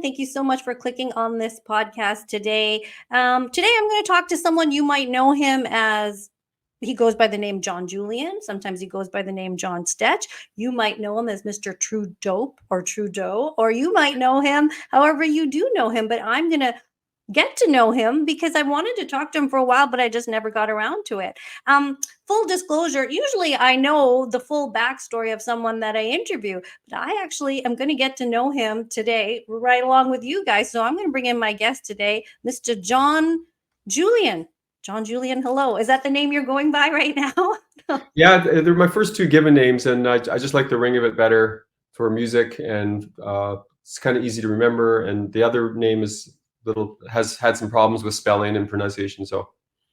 Thank you so much for clicking on this podcast today. Today, I'm going to talk to someone you might know him as. He goes by the name John Julian. Sometimes he goes by the name John Stetch. You might know him as Mr. Trudeau, or you might know him however you do know him. But I'm going to get to know him because I wanted to talk to him for a while, but I just never got around to it. Full disclosure, usually I know the full backstory of someone that I interview, but I actually am going to get to know him today right along with you guys. So I'm going to bring in my guest today, Mr. John Julian. John Julian, hello. Is that the name you're going by right now? Yeah, they're my first two given names, and I just like the ring of it better for music, and it's kind of easy to remember. And the other name has had some problems with spelling and pronunciation. So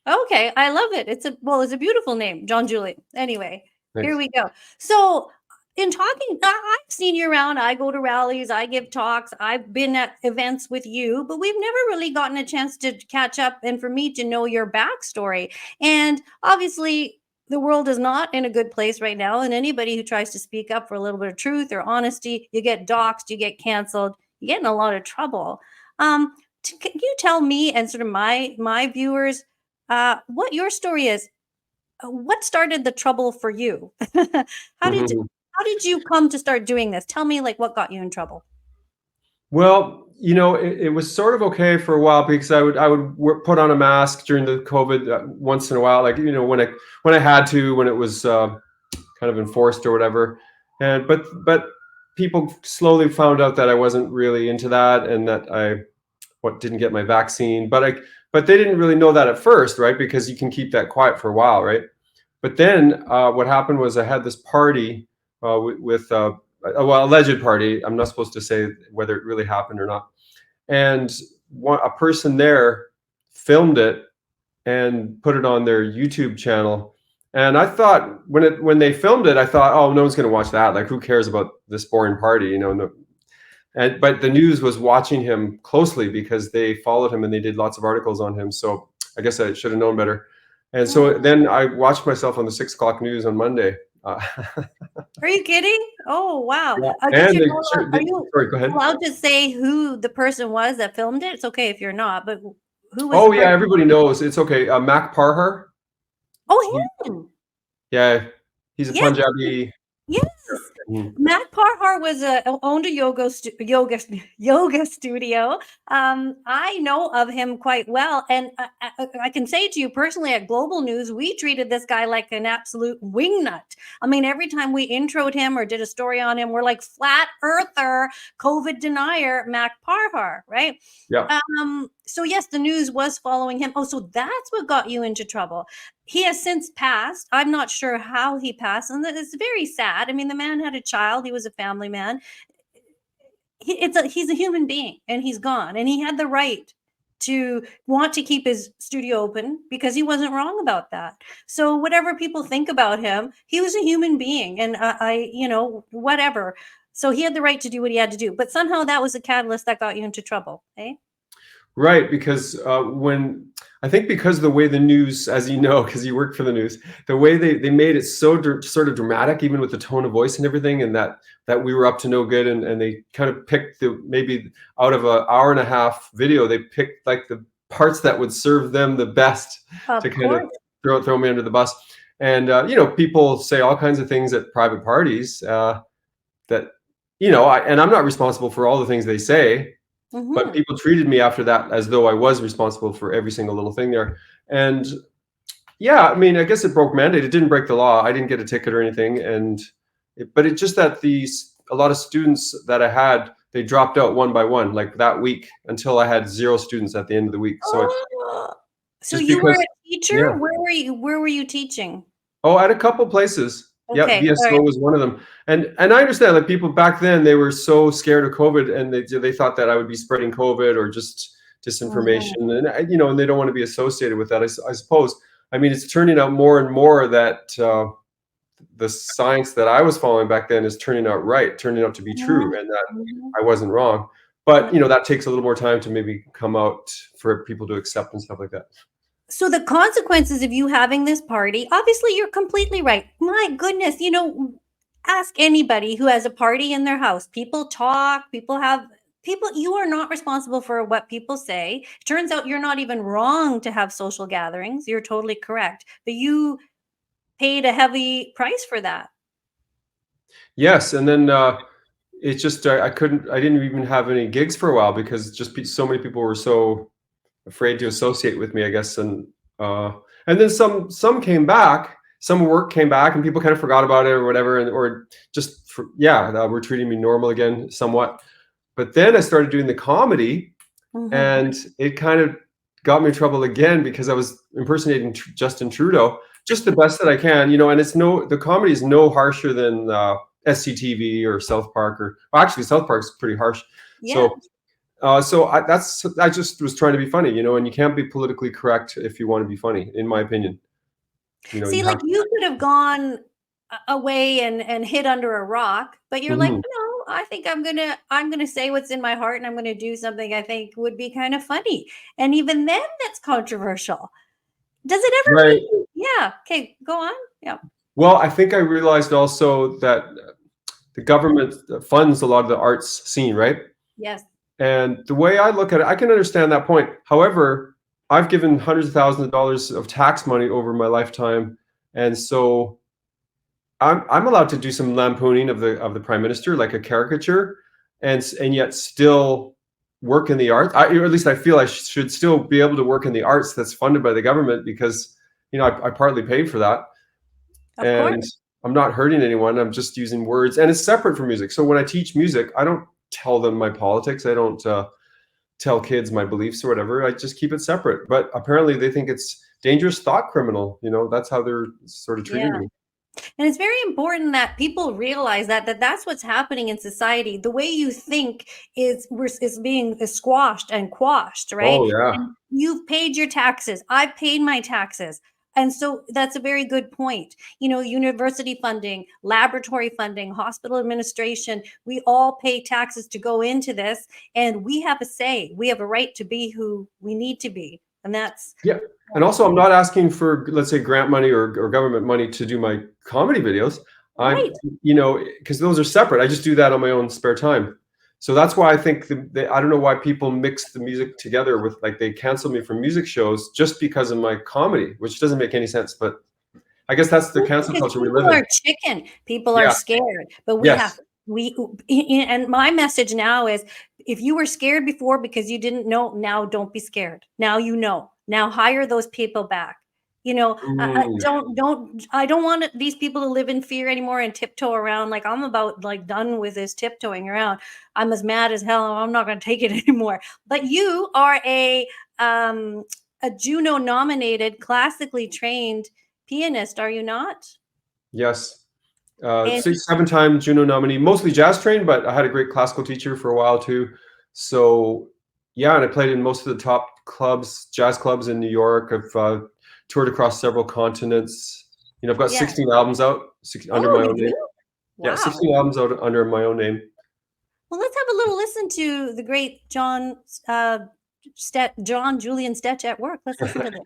Okay, I love it. It's a beautiful name, John Julian. Anyway, thanks. here we go. So in talking, I've seen you around. I go to rallies, I give talks, I've been at events with you, but we've never really gotten a chance to catch up and for me to know your backstory. And obviously, the world is not in a good place right now. And anybody who tries to speak up for a little bit of truth or honesty, you get doxxed, you get canceled, you get in a lot of trouble. Can you tell me and sort of my viewers what your story is? What started the trouble for you? how did how did you come to start doing this? Tell me, like, what got you in trouble? Well, it was sort of okay for a while because I would put on a mask during the COVID once in a while, like when I had to, when it was kind of enforced or whatever. And but people slowly found out that I wasn't really into that, and that I didn't get my vaccine. But they didn't really know that at first, right? Because you can keep that quiet for a while, right? But then what happened was I had this party with alleged party. I'm not supposed to say whether it really happened or not. And a person there filmed it and put it on their YouTube channel. And I thought when they filmed it, I thought, oh, no one's going to watch that. Like, who cares about this boring party? But the news was watching him closely because they followed him and they did lots of articles on him. So I guess I should have known better. And so then I watched myself on the 6 o'clock news on Monday. Are you kidding? Oh, wow. Yeah. Are you sorry, go ahead. allowed to say who the person was that filmed it? It's okay if you're not, but who was? Oh, yeah, everybody knows. It's okay. Mac Parhar. Oh, him. Yeah, he's a Punjabi. Yes. Matt Parhar owned a yoga studio. I know of him quite well, and I can say to you personally, at Global News, we treated this guy like an absolute wingnut. I mean, every time we introed him or did a story on him, we're like flat earther, COVID denier, Mac Parhar, right? Yeah. So yes, the news was following him. Oh, so that's what got you into trouble. He has since passed. I'm not sure how he passed, and it's very sad. I mean, the man had a child. He was a family man. He's a human being, and he's gone. And he had the right to want to keep his studio open because he wasn't wrong about that. So whatever people think about him, he was a human being, and whatever. So he had the right to do what he had to do. But somehow that was a catalyst that got you into trouble, eh? Right, because because the way the news, as you know, because you work for the news, the way they made it so sort of dramatic, even with the tone of voice and everything, and that we were up to no good, and they kind of picked maybe out of an hour and a half video, they picked like the parts that would serve them the best to kind of throw me under the bus. And people say all kinds of things at private parties that and I'm not responsible for all the things they say. But people treated me after that as though I was responsible for every single little thing there. And yeah, I mean, I guess it broke mandate. It didn't break the law. I didn't get a ticket or anything. But it's just that a lot of students that I had, they dropped out one by one, like that week, until I had 0 students at the end of the week. So you were a teacher? Yeah. Where were you teaching? Oh, at a couple places. Okay, yeah, VSO was one of them. And I understand, like, people back then, they were so scared of COVID, and they thought that I would be spreading COVID or just disinformation, and and they don't want to be associated with that, I suppose. I mean, it's turning out more and more that the science that I was following back then is turning out to be true, and that I wasn't wrong. But that takes a little more time to maybe come out for people to accept and stuff like that. So the consequences of you having this party, obviously you're completely right. My goodness, ask anybody who has a party in their house. People talk, people have people, you are not responsible for what people say. Turns out you're not even wrong to have social gatherings. You're totally correct. But you paid a heavy price for that. Yes, and then it's just I didn't even have any gigs for a while because so many people were so afraid to associate with me, I guess, uh, and then some came back, some work came back, and people kind of forgot about it or whatever, or just were treating me normal again somewhat. But then I started doing the comedy, Mhm. and it kind of got me in trouble again because I was impersonating Justin Trudeau, just the best that I can, and the comedy is no harsher than SCTV or South Park, well, actually South Park's pretty harsh. Yeah. So I just was trying to be funny, and you can't be politically correct if you want to be funny, in my opinion. See, You like have to. you could have gone away and hid under a rock, but you're like, Mhm. no, I think I'm gonna say what's in my heart, and I'm gonna do something I think would be kind of funny. And even then, that's controversial. Does it ever make Right. you? Yeah. Okay, go on. Yeah. Well, I think I realized also that the government funds a lot of the arts scene, right? Yes. And the way I look at it, I can understand that point. However, I've given hundreds of thousands of dollars of tax money over my lifetime, and so I'm allowed to do some lampooning of the prime minister, like a caricature, and yet still work in the arts. Or at least I feel I should still be able to work in the arts that's funded by the government because I partly paid for that, Of course. and I'm not hurting anyone. I'm just using words, and it's separate from music. So when I teach music, I don't tell them my politics. I don't tell kids my beliefs or whatever. I just keep it separate. But apparently, they think it's dangerous thought criminal. That's how they're sort of treating Yeah. me. And it's very important that people realize that that's what's happening in society. The way you think is being squashed and quashed, right? Oh yeah. And you've paid your taxes. I've paid my taxes. And so that's a very good point. University funding, laboratory funding, hospital administration, we all pay taxes to go into this, and we have a say. We have a right to be who we need to be. And that's Yeah. And also, I'm not asking for, let's say, grant money or government money to do my comedy videos. I'm, right. because those are separate. I just do that on my own spare time. So that's why I think I don't know why people mix the music together with, like, they cancel me from music shows just because of my comedy, which doesn't make any sense. But I guess that's the cancel Because culture we live people in. are chicken. People are Yeah. scared. But Yes. and my message now is, if you were scared before because you didn't know, now don't be scared. Now you know. Now hire those people back. Mm, I don't want these people to live in fear anymore and tiptoe around. Like, I'm about, like, done with this tiptoeing around. I'm as mad as hell. I'm not going to take it anymore. But you are um a Juno nominated, classically trained pianist, are you not? yes. And 6, 7 time Juno nominee, mostly jazz trained, but I had a great classical teacher for a while too. So yeah, and I played in most of the top clubs, jazz clubs in New York. I've toured across several continents. I've got yeah. 16 albums out under Oh, my you own name. do? Yeah, Wow. 16 albums out under my own name. Well, let's have a little listen to the great John Julian Stetch at work. Let's listen to this.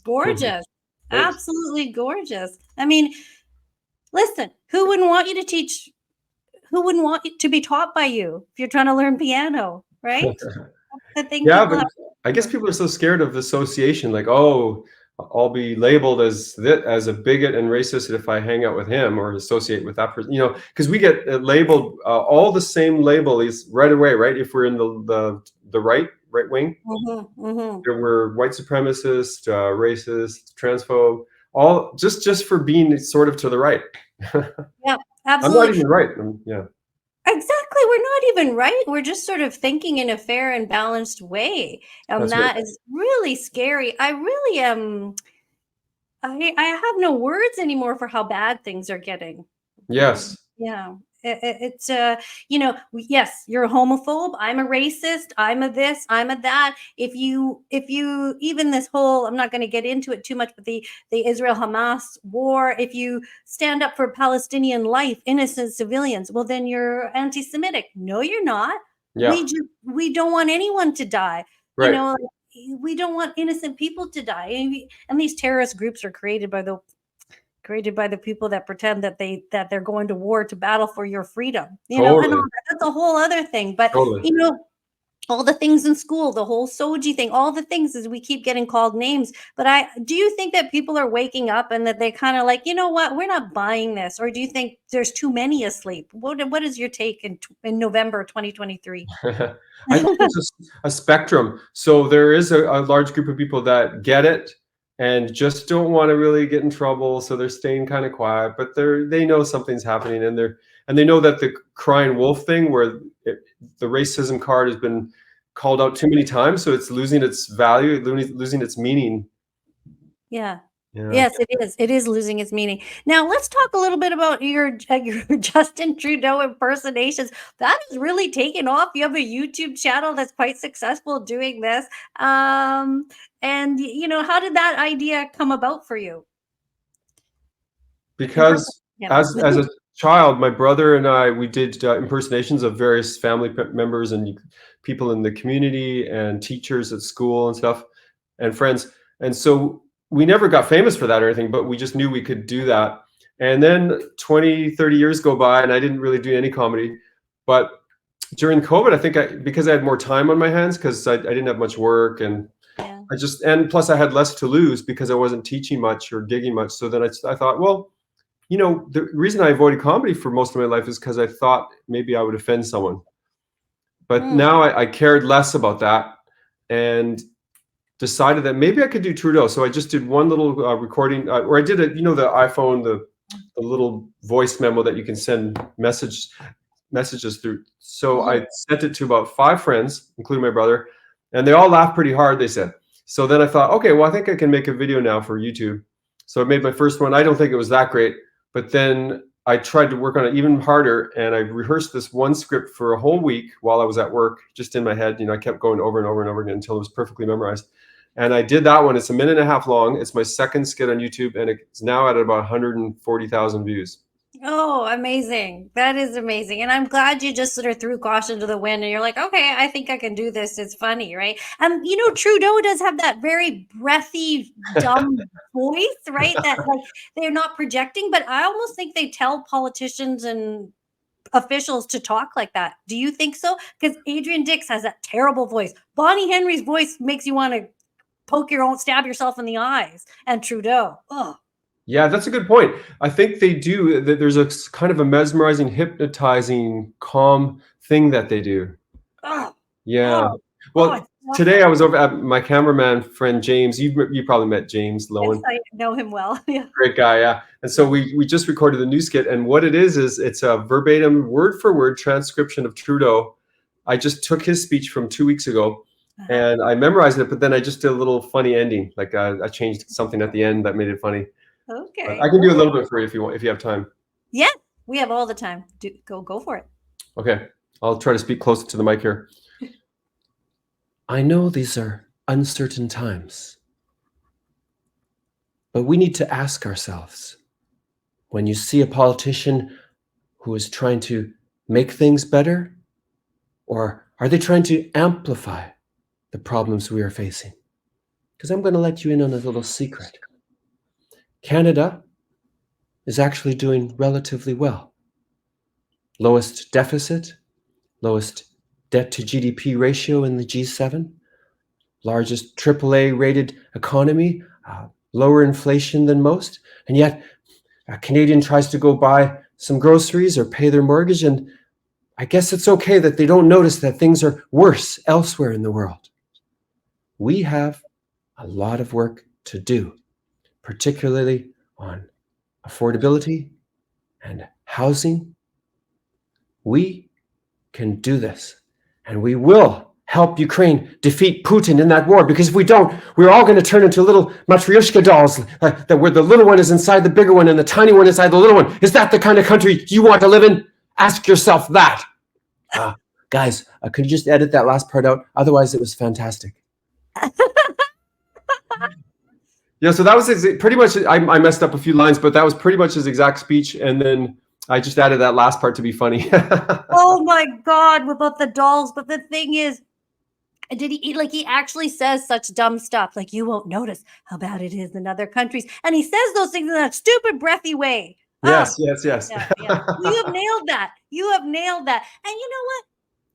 Gorgeous. Thanks. Absolutely gorgeous. I mean, listen, who wouldn't want you to teach? Who wouldn't want to be taught by you if you're trying to learn piano, right? That's the thing Yeah, people but have I to guess remember. people are so scared of association, like, oh, I'll be labeled as a bigot and racist if I hang out with him or associate with that person. Because we get labeled all the same label is right away, right? If we're in the right wing, Mhm, mhm. there were white supremacist, racist, transphobe, all just for being sort of to the right. Yeah, I'm not absolutely. even right. Yeah, Exactly. We're not even right. We're just sort of thinking in a fair and balanced way. And that's right. that is really scary. I really am. I have no words anymore for how bad things are getting. Yes. Yeah. It's yes, you're a homophobe. I'm a racist. I'm a this. I'm a that. If you even this whole, I'm not going to get into it too much, but the Israel Hamas war. If you stand up for Palestinian life, innocent civilians, well then you're anti-Semitic. No, you're not. Yeah. We don't want anyone to die. You Right. know, we don't want innocent people to die. And these terrorist groups are created by the people that pretend that they're going to war to battle for your freedom, and all Totally. that. That's a whole other thing. But Totally. all the things in school, the whole Soji thing, all the things is we keep getting called names. But do you think that people are waking up and that they kind of like, you know what, we're not buying this? Or do you think there's too many asleep? What is your take in November 2023? I think there's a spectrum. So there is a large group of people that get it and just don't want to really get in trouble, so they're staying kind of quiet. But they know something's happening, and they know that the crying wolf thing, where the racism card has been called out too many times, so it's losing its value, losing its meaning. Yeah. Yeah. Yes, it is. It is losing its meaning. Now, let's talk a little bit about your Justin Trudeau impersonations. That has really taken off. You have a YouTube channel that's quite successful doing this. And how did that idea come about for you? Because as a child, my brother and I, we did impersonations of various family members and people in the community and teachers at school and stuff and friends. And so we never got famous for that or anything, but we just knew we could do that. And then 20, 30 years go by and I didn't really do any comedy. But during COVID, I think because I had more time on my hands, because I didn't have much work, and and plus I had less to lose because I wasn't teaching much or gigging much. So then I thought, well, the reason I avoided comedy for most of my life is because I thought maybe I would offend someone. But now I cared less about that and decided that maybe I could do Trudeau. So I just did one little recording, or I did the iPhone, the little voice memo that you can send messages through. So I sent it to about 5 friends, including my brother, and they all laughed pretty hard, they said. So then I thought, okay, well, I think I can make a video now for YouTube. So I made my first one. I don't think it was that great, but then I tried to work on it even harder, and I rehearsed this one script for a whole week while I was at work, just in my head. I kept going over and over and over again until it was perfectly memorized. And I did that one. It's 1.5 minutes long. It's my second skit on YouTube, and it's now at about 140,000 views. Oh, amazing. That is amazing. And I'm glad you just sort of threw caution to the wind and you're like, okay, I think I can do this. It's funny, right? And Trudeau does have that very breathy, dumb voice, right? That like they're not projecting, but I almost think they tell politicians and officials to talk like that. Do you think so? Because Adrian Dix has that terrible voice. Bonnie Henry's voice makes you want to stab yourself in the eyes. And Trudeau, oh. Yeah, that's a good point. I think they do. There's a kind of a mesmerizing, hypnotizing, calm thing that they do. Oh, yeah. Well, today I was over at my cameraman friend James. You probably met James Lowen. Yes, I know him well. Yeah. Great guy, yeah. And so we just recorded the new skit, and what it is it's a verbatim, word for word transcription of Trudeau. I just took his speech from 2 weeks ago. And I memorized it, but then I just did a little funny ending. Like I changed something at the end that made it funny. Okay. But I can do a little bit for you if you want, if you have time. Yeah, we have all the time. Go for it. Okay, I'll try to speak closer to the mic here. I know these are uncertain times, but we need to ask ourselves, when you see a politician who is trying to make things better, or are they trying to amplify the problems we are facing? Because I'm going to let you in on a little secret. Canada is actually doing relatively well. Lowest deficit, lowest debt to GDP ratio in the G7, largest AAA rated economy, lower inflation than most. And yet a Canadian tries to go buy some groceries or pay their mortgage, and I guess it's okay that they don't notice that things are worse elsewhere in the world. We have a lot of work to do, particularly on affordability and housing. We can do this, and we will help Ukraine defeat Putin in that war, because if we don't, we're all going to turn into little Matryoshka dolls, where the little one is inside the bigger one and the tiny one inside the little one. Is that the kind of country you want to live in? Ask yourself that. Guys, could you just edit that last part out? Otherwise, it was fantastic. Yeah, so that was pretty much. I messed up a few lines, but that was pretty much his exact speech, and then I just added that last part to be funny. Oh my God, about the dolls. But the thing is, did he like he actually says such dumb stuff like you won't notice how bad it is in other countries, and he says those things in that stupid breathy way. Yes, yes, yes. Yeah, yeah. Well, you have nailed that. You have nailed that. And you know what?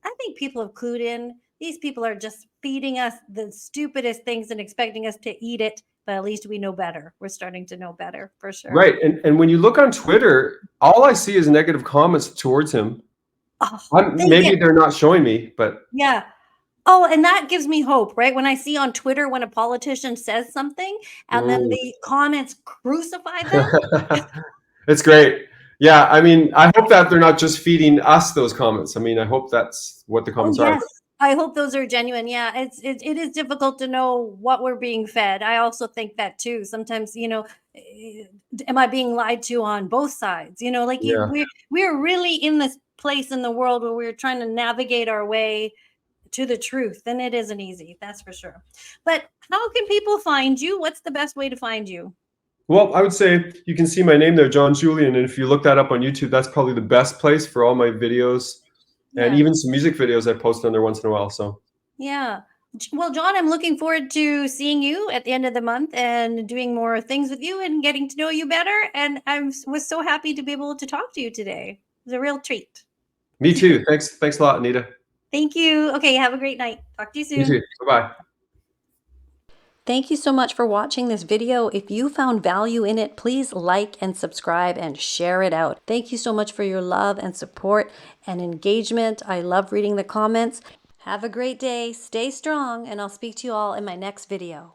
I think people have clued in. These people are just feeding us the stupidest things and expecting us to eat it. But at least we know better. We're starting to know better for sure. Right. And when you look on Twitter, all I see is negative comments towards him. Oh, Maybe they're not showing me, but yeah. Oh, and that gives me hope, right? When I see on Twitter when a politician says something and then the comments crucify them. It's great. Yeah, I mean, I hope that they're not just feeding us those comments. I mean, I hope that's what the comments are. Yes. I hope those are genuine. Yeah, it is difficult to know what we're being fed. I also think that too. Sometimes, am I being lied to on both sides? Like Yeah. we're really in this place in the world where we're trying to navigate our way to the truth, and it isn't easy, that's for sure. But how can people find you? What's the best way to find you? Well, I would say you can see my name there, John Julian, and if you look that up on YouTube, that's probably the best place for all my videos and even some music videos I post on there once in a while. So yeah. Well, John, I'm looking forward to seeing you at the end of the month and doing more things with you and getting to know you better. And was so happy to be able to talk to you today. It was a real treat. Me too. Thanks a lot, Anita. Thank you. Okay, have a great night. Talk to you soon. You too. Bye-bye. Thank you so much for watching this video. If you found value in it, please like and subscribe and share it out. Thank you so much for your love and support and engagement. I love reading the comments. Have a great day, stay strong, and I'll speak to you all in my next video.